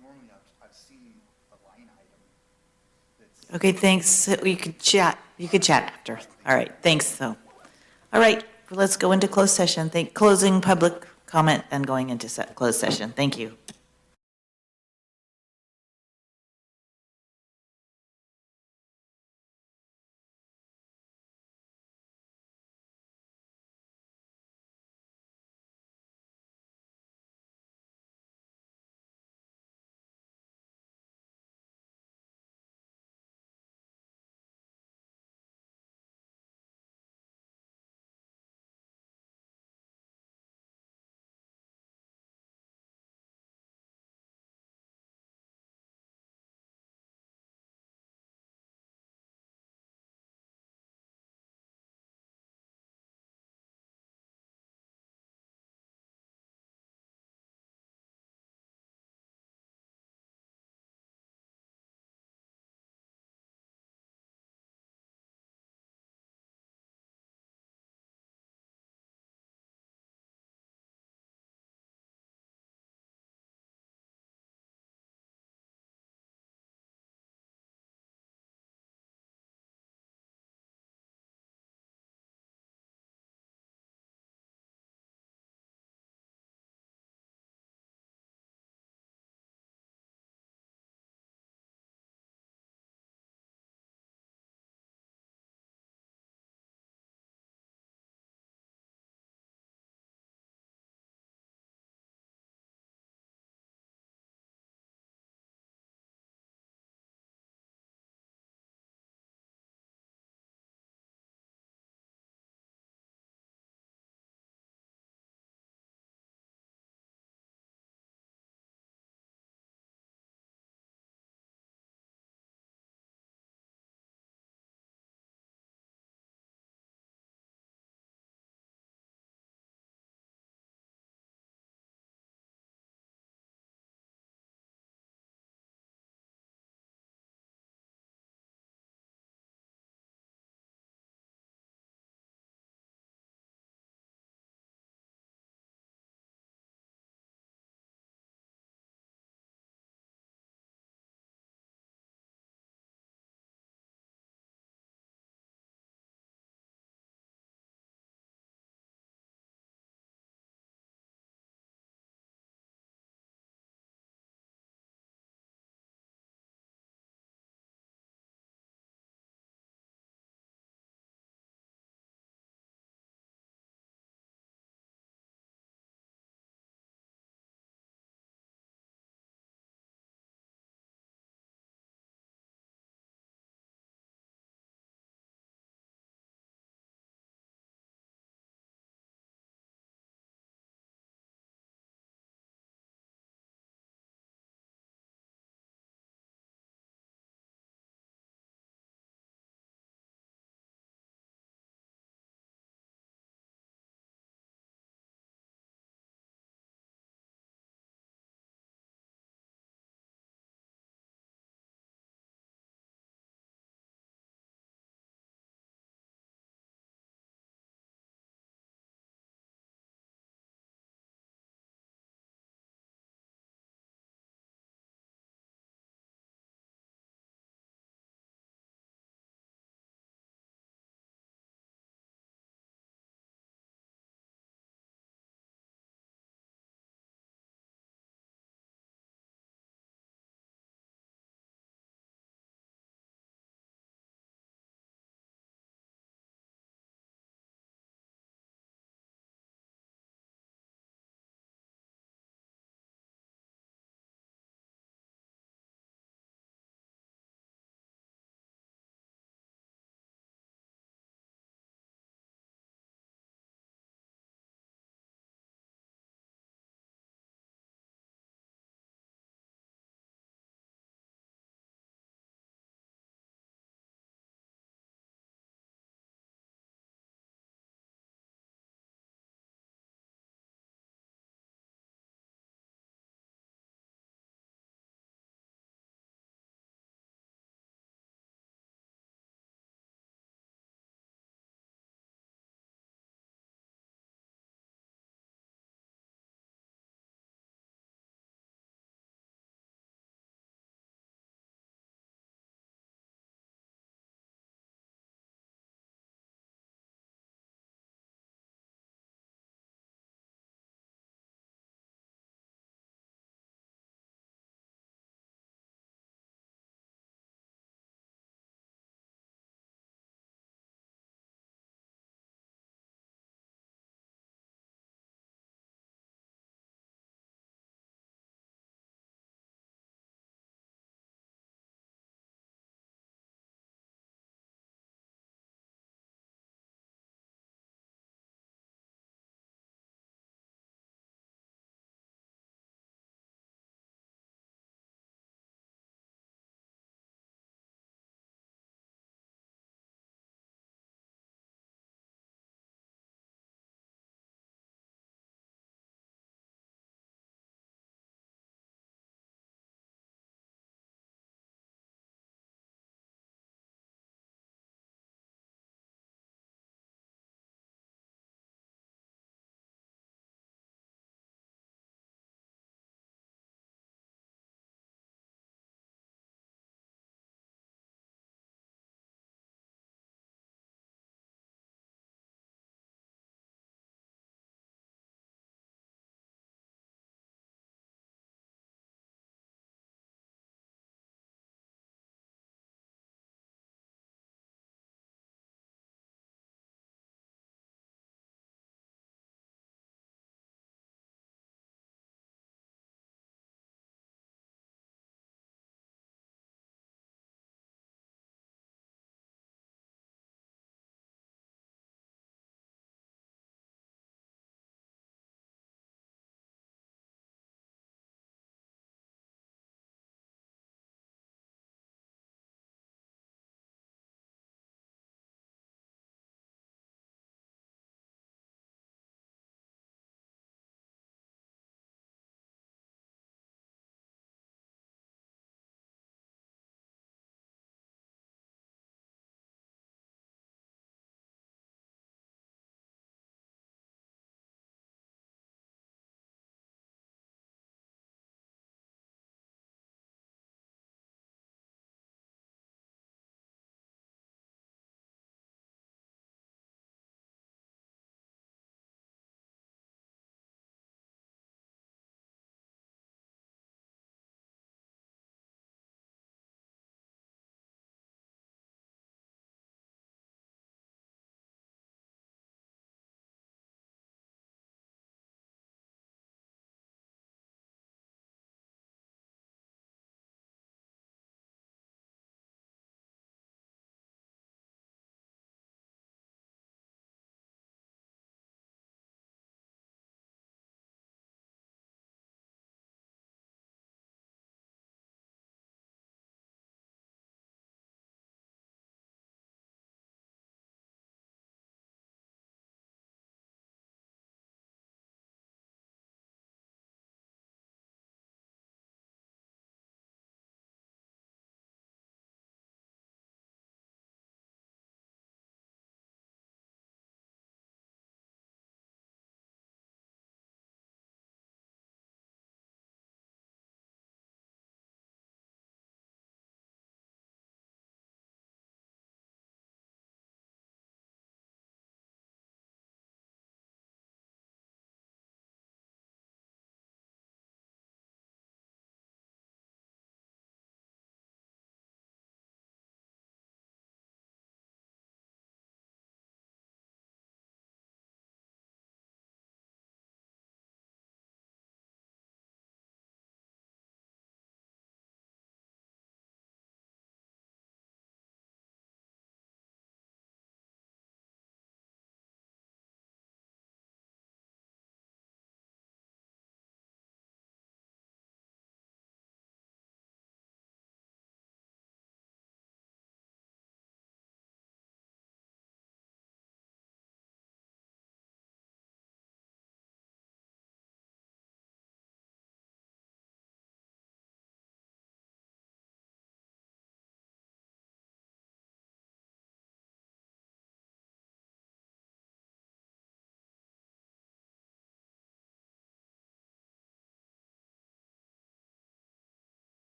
Normally, I've seen a line item. Okay, thanks. You could chat. You could chat after. All right, thanks, though. All right, let's go into closed session. Closing public comment and going into closed session. Thank you.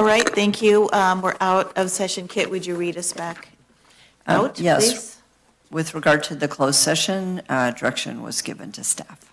All right, thank you. We're out of session. Kit, would you read us back out, Yes. please? With regard to the closed session, direction was given to staff.